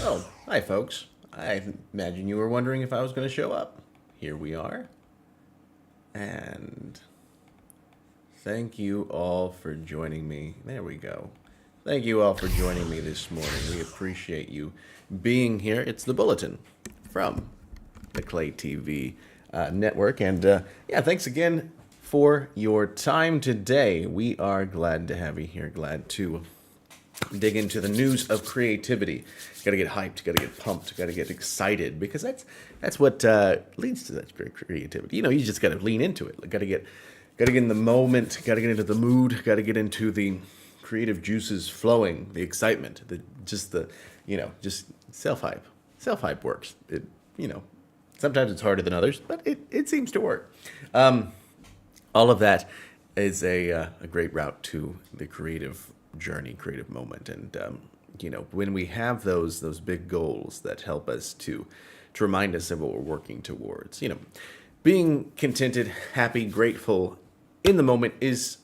Oh, hi, folks. I imagine you were wondering if I was going to show up. Here we are. And thank you all for joining me. There we go. Thank you all for joining me this morning. We appreciate you being here. It's the Bulletin from the Clay TV network. And yeah, thanks again for your time today. We are glad to have you here. Glad to dig into the news of creativity. Got to get hyped, got to get pumped, got to get excited, because that's what leads to that great creativity. You know, you just got to lean into it. Got to get in the moment, got to get into the mood, got to get into the creative juices flowing, the excitement, just self hype. Self hype works. Sometimes it's harder than others, but it seems to work. All of that is a great route to the creative journey, creative moment. And when we have those big goals that help us to remind us of what we're working towards, being contented, happy, grateful in the moment is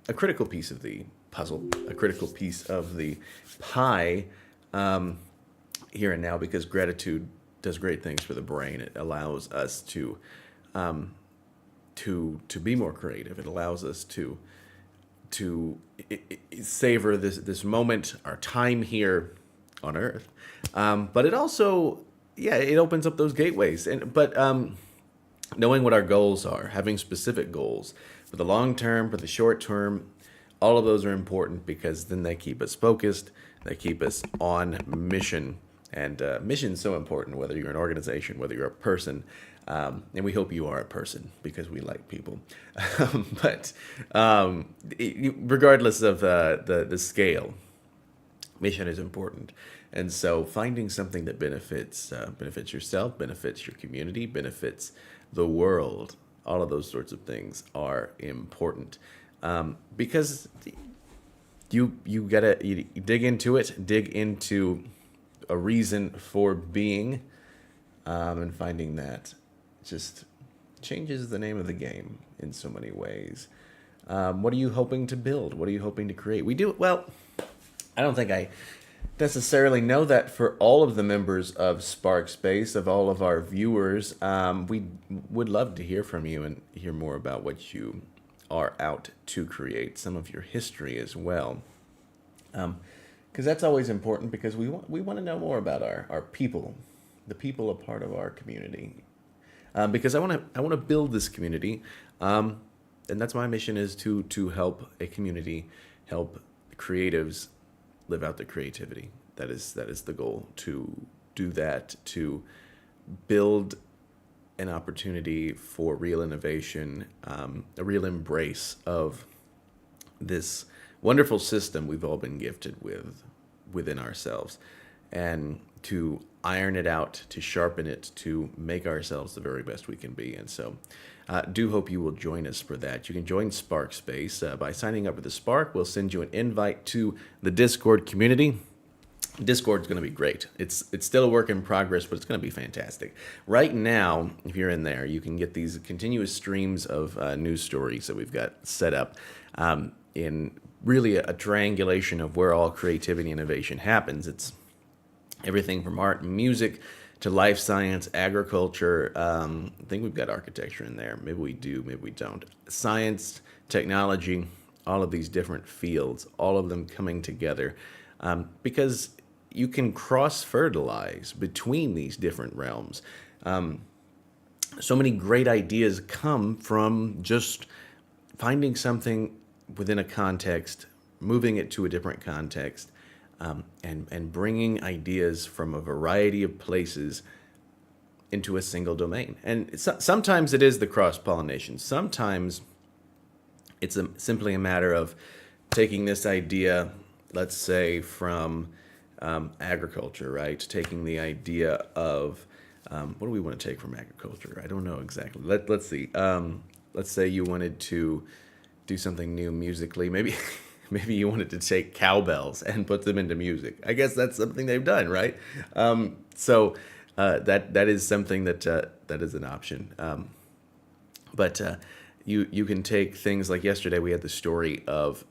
a critical piece of the puzzle, a critical piece of the pie here and now, because gratitude does great things for the brain. It allows us to be more creative. It allows us to savor this moment, our time here on Earth. But it also, it opens up those gateways. But knowing what our goals are, having specific goals for the long term, for the short term, all of those are important, because then they keep us focused, they keep us on mission. And mission is so important, whether you're an organization, whether you're a person. And we hope you are a person, because we like people. But regardless of the scale, mission is important. And so finding something that benefits yourself, benefits your community, benefits the world, All of those sorts of things are important, because you gotta you dig into it, dig into a reason for being, and finding that just changes the name of the game in so many ways. What are you hoping to build? What are you hoping to create? We do well. I don't think I necessarily know that for all of the members of Sparkspace, of all of our viewers. We would love to hear from you and hear more about what you are out to create, some of your history as well. Because that's always important, because we want to know more about our people, the people a part of our community. Because I want to build this community, and that's my mission, is to help a community, help creatives live out their creativity. That is the goal, to do that, to build an opportunity for real innovation, a real embrace of this wonderful system we've all been gifted with within ourselves, and to iron it out, to sharpen it, to make ourselves the very best we can be. And so do hope you will join us for that. You can join Sparkspace by signing up with the Spark. We'll send you an invite to the Discord community. Discord's going to be great. It's still a work in progress, but it's going to be fantastic. Right now, if you're in there, you can get these continuous streams of news stories that we've got set up, in really a triangulation of where all creativity and innovation happens. It's everything from art and music to life science, agriculture. I think we've got architecture in there. Maybe we do, maybe we don't. Science, technology, all of these different fields, all of them coming together, because you can cross-fertilize between these different realms. So many great ideas come from just finding something within a context, moving it to a different context, and bringing ideas from a variety of places into a single domain. And sometimes it is the cross-pollination. Sometimes it's simply a matter of taking this idea, let's say, from agriculture, right? Taking the idea of, what do we want to take from agriculture? I don't know exactly. Let's see. Let's say you wanted to do something new musically. Maybe you wanted to take cowbells and put them into music. I guess that's something they've done, right? So that is something that is an option. But you can take things like yesterday we had the story of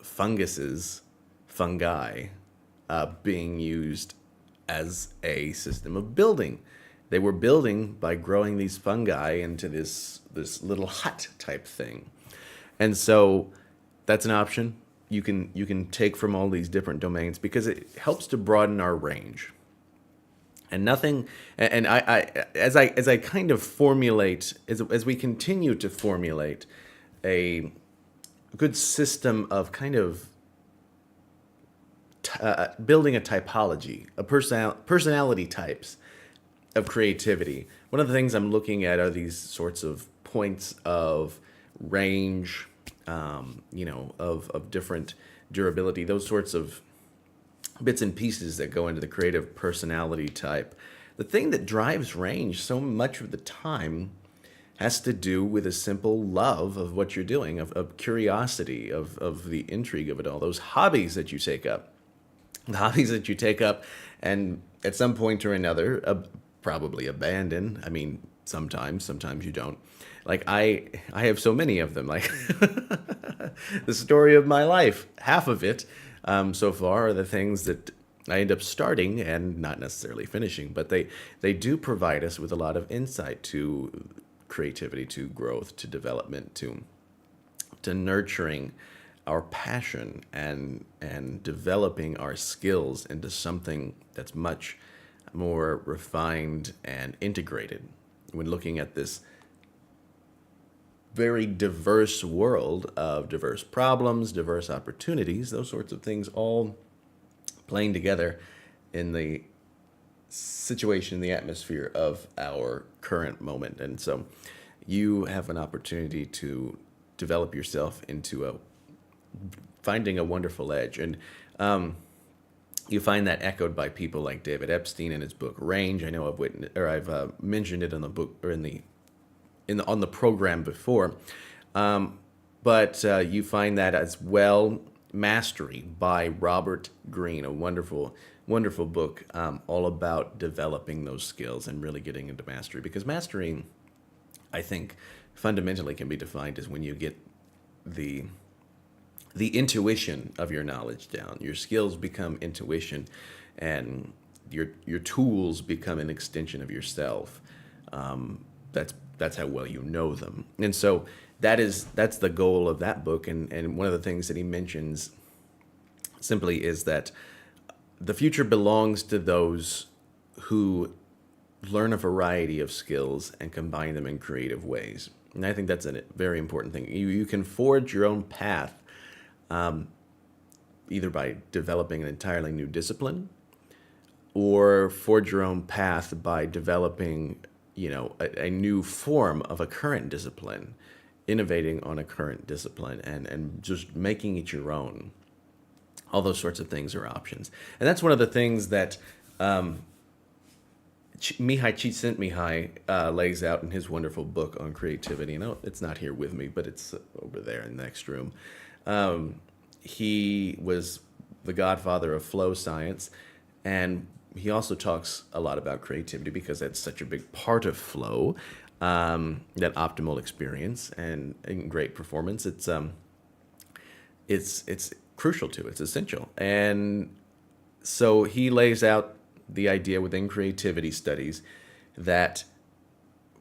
fungi, being used as a system of building. They were building by growing these fungi into this little hut type thing. And so that's an option you can take from all these different domains, because it helps to broaden our range. And nothing, and I as I kind of formulate, as we continue to formulate a good system of kind of building a typology, a personality types of creativity. One of the things I'm looking at are these sorts of points of range, of different durability, those sorts of bits and pieces that go into the creative personality type. The thing that drives range so much of the time has to do with a simple love of what you're doing, of curiosity, of the intrigue of it all, those hobbies that you take up. The hobbies that you take up and at some point or another probably abandon. I mean, sometimes you don't. Like I have so many of them. Like the story of my life, half of it so far are the things that I end up starting and not necessarily finishing, but they do provide us with a lot of insight to creativity, to growth, to development, to nurturing our passion and developing our skills into something that's much more refined and integrated. When looking at this very diverse world of diverse problems, diverse opportunities, those sorts of things all playing together in the situation, the atmosphere of our current moment. And so you have an opportunity to develop yourself into finding a wonderful edge. And you find that echoed by people like David Epstein in his book Range. I know I've mentioned it in the book or in the on the program before. But you find that as well, Mastery by Robert Greene, a wonderful book, all about developing those skills and really getting into mastery. Because mastery, I think, fundamentally can be defined as when you get the intuition of your knowledge down. Your skills become intuition, and your tools become an extension of yourself. That's how well you know them. And so that's the goal of that book. And one of the things that he mentions simply is that the future belongs to those who learn a variety of skills and combine them in creative ways. And I think that's a very important thing. You can forge your own path, either by developing an entirely new discipline, or forge your own path by developing, a new form of a current discipline, innovating on a current discipline, and just making it your own. All those sorts of things are options. And that's one of the things that Mihai Csikszentmihalyi lays out in his wonderful book on creativity. It's not here with me, but it's over there in the next room. He was the godfather of flow science, and he also talks a lot about creativity because that's such a big part of flow, that optimal experience and great performance. It's crucial to it. It's essential. And so he lays out the idea within creativity studies that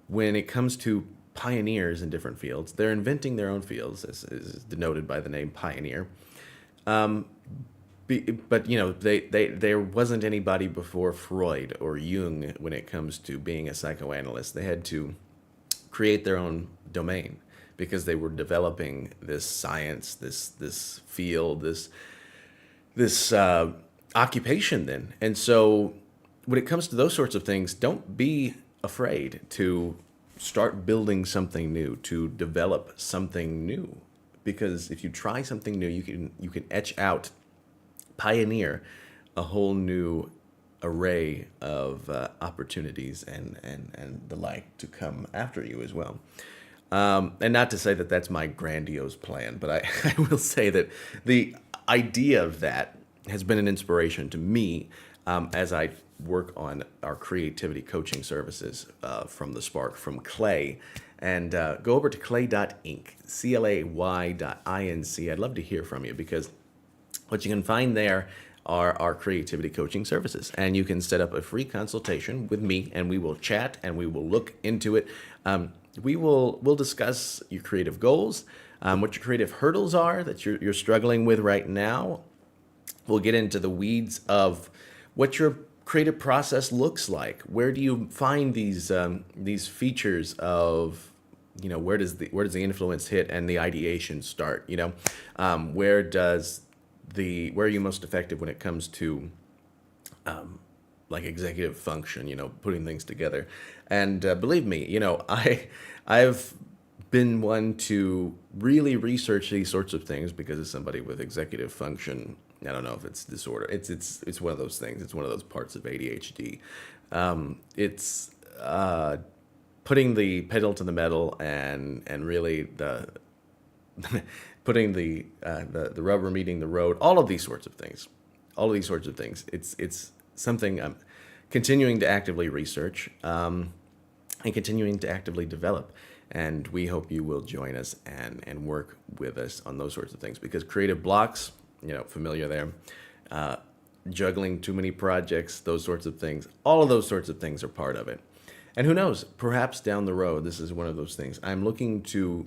when it comes to pioneers in different fields, they're inventing their own fields, as is denoted by the name pioneer. But there wasn't anybody before Freud or Jung when it comes to being a psychoanalyst. They had to create their own domain because they were developing this science, this field, this occupation then. And so when it comes to those sorts of things, don't be afraid to start building something new, to develop something new. Because if you try something new, you can etch out, pioneer a whole new array of opportunities and the like to come after you as well. And not to say that that's my grandiose plan, but I will say that the idea of that has been an inspiration to me as I work on our creativity coaching services from the Spark, from Clay. And go over to clay.inc, clay.inc. I'd love to hear from you, because what you can find there are our creativity coaching services. And you can set up a free consultation with me, and we will chat and we will look into it. We'll discuss your creative goals, what your creative hurdles are that you're struggling with right now. We'll get into the weeds of what your creative process looks like. Where do you find these features of, where does the influence hit and the ideation start? Where are you most effective when it comes to like executive function, putting things together. And believe me, I've been one to really research these sorts of things because as somebody with executive function, I don't know if it's disorder. It's one of those things. It's one of those parts of ADHD. It's putting the pedal to the metal and really the putting the rubber meeting the road. All of these sorts of things. It's something I'm continuing to actively research and continuing to actively develop. And we hope you will join us and work with us on those sorts of things, because creative blocks, familiar there, juggling too many projects, those sorts of things, all of those sorts of things are part of it. And who knows, perhaps down the road, this is one of those things. I'm looking to,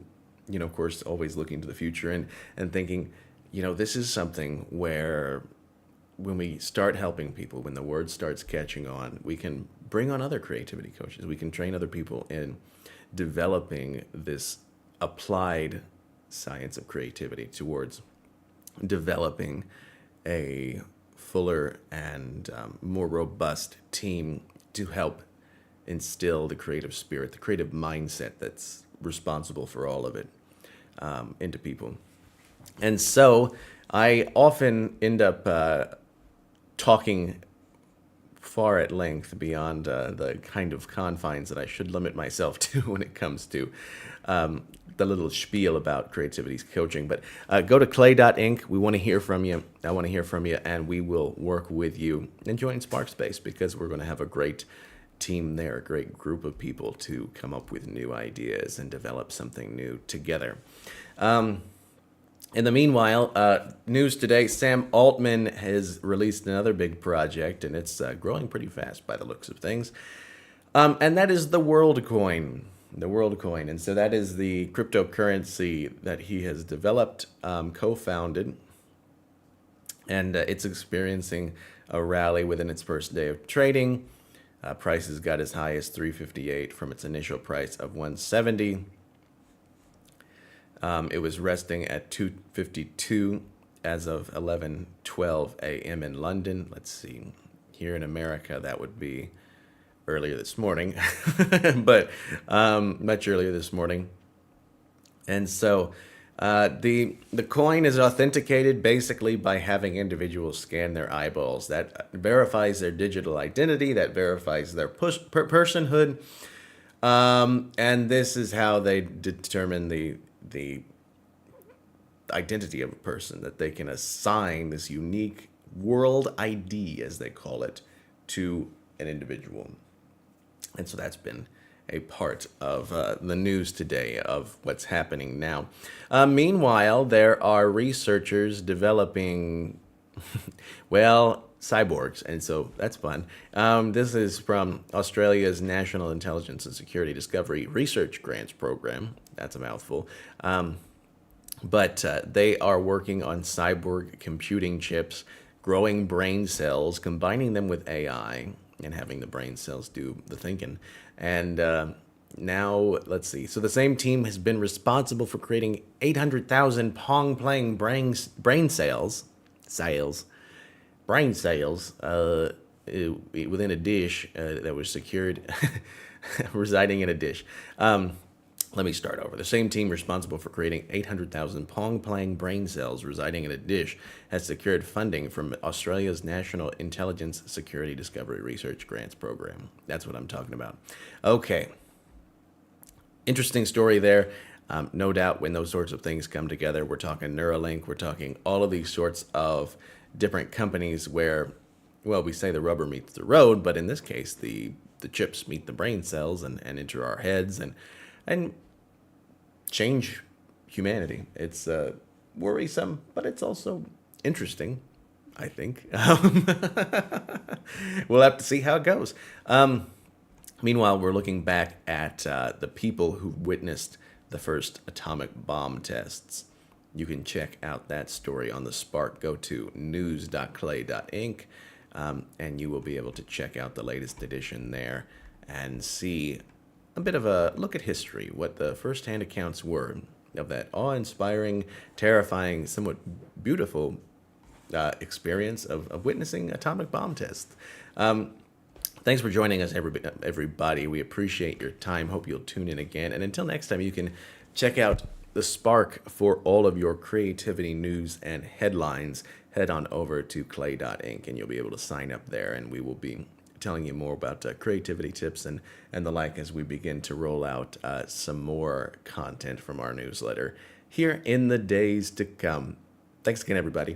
of course, always looking to the future and thinking, this is something where when we start helping people, when the word starts catching on, we can bring on other creativity coaches. We can train other people in developing this applied science of creativity towards developing a fuller and more robust team to help instill the creative spirit, the creative mindset that's responsible for all of it into people. And so I often end up talking far at length beyond the kind of confines that I should limit myself to when it comes to the little spiel about creativity coaching. But go to clay.inc. We want to hear from you. I want to hear from you, and we will work with you. And join Sparkspace, because we're going to have a great team there, a great group of people to come up with new ideas and develop something new together. In the meanwhile, news today, Sam Altman has released another big project, and it's growing pretty fast by the looks of things. And that is the WorldCoin. The WorldCoin. And so that is the cryptocurrency that he has developed, co-founded, and it's experiencing a rally within its first day of trading. Prices got as high as $358 from its initial price of $170. It was resting at $252 as of 11:12 a.m. in London. Let's see. Here in America, that would be earlier this morning, but much earlier this morning. And so the coin is authenticated basically by having individuals scan their eyeballs. That verifies their digital identity, that verifies their personhood, and this is how they determine the identity of a person, that they can assign this unique world ID, as they call it, to an individual. And so that's been a part of the news today of what's happening now. Meanwhile, there are researchers developing, well, cyborgs, and so that's fun. This is from Australia's National Intelligence and Security Discovery Research Grants Program. That's a mouthful. But they are working on cyborg computing chips, growing brain cells, combining them with AI, and having the brain cells do the thinking. And now, let's see. So the same team has been responsible for creating 800,000 Pong-playing brain cells, within a dish that was secured, residing in a dish. Let me start over. The same team responsible for creating 800,000 Pong-playing brain cells residing in a dish has secured funding from Australia's National Intelligence Security Discovery Research Grants Program. That's what I'm talking about. Okay. Interesting story there. No doubt when those sorts of things come together, we're talking Neuralink, we're talking all of these sorts of different companies where, well, we say the rubber meets the road, but in this case, the chips meet the brain cells and enter our heads and change humanity. It's worrisome, but it's also interesting, I think. We'll have to see how it goes. Meanwhile, we're looking back at the people who witnessed the first atomic bomb tests. You can check out that story on the Spark. Go to news.clay.inc, and you will be able to check out the latest edition there and see a bit of a look at history, what the first-hand accounts were of that awe-inspiring, terrifying, somewhat beautiful experience of witnessing atomic bomb tests. Thanks for joining us, everybody. We appreciate your time. Hope you'll tune in again. And until next time, you can check out the Spark for all of your creativity news and headlines. Head on over to clay.inc, and you'll be able to sign up there, and we will be telling you more about creativity tips and the like as we begin to roll out some more content from our newsletter here in the days to come. Thanks again, everybody.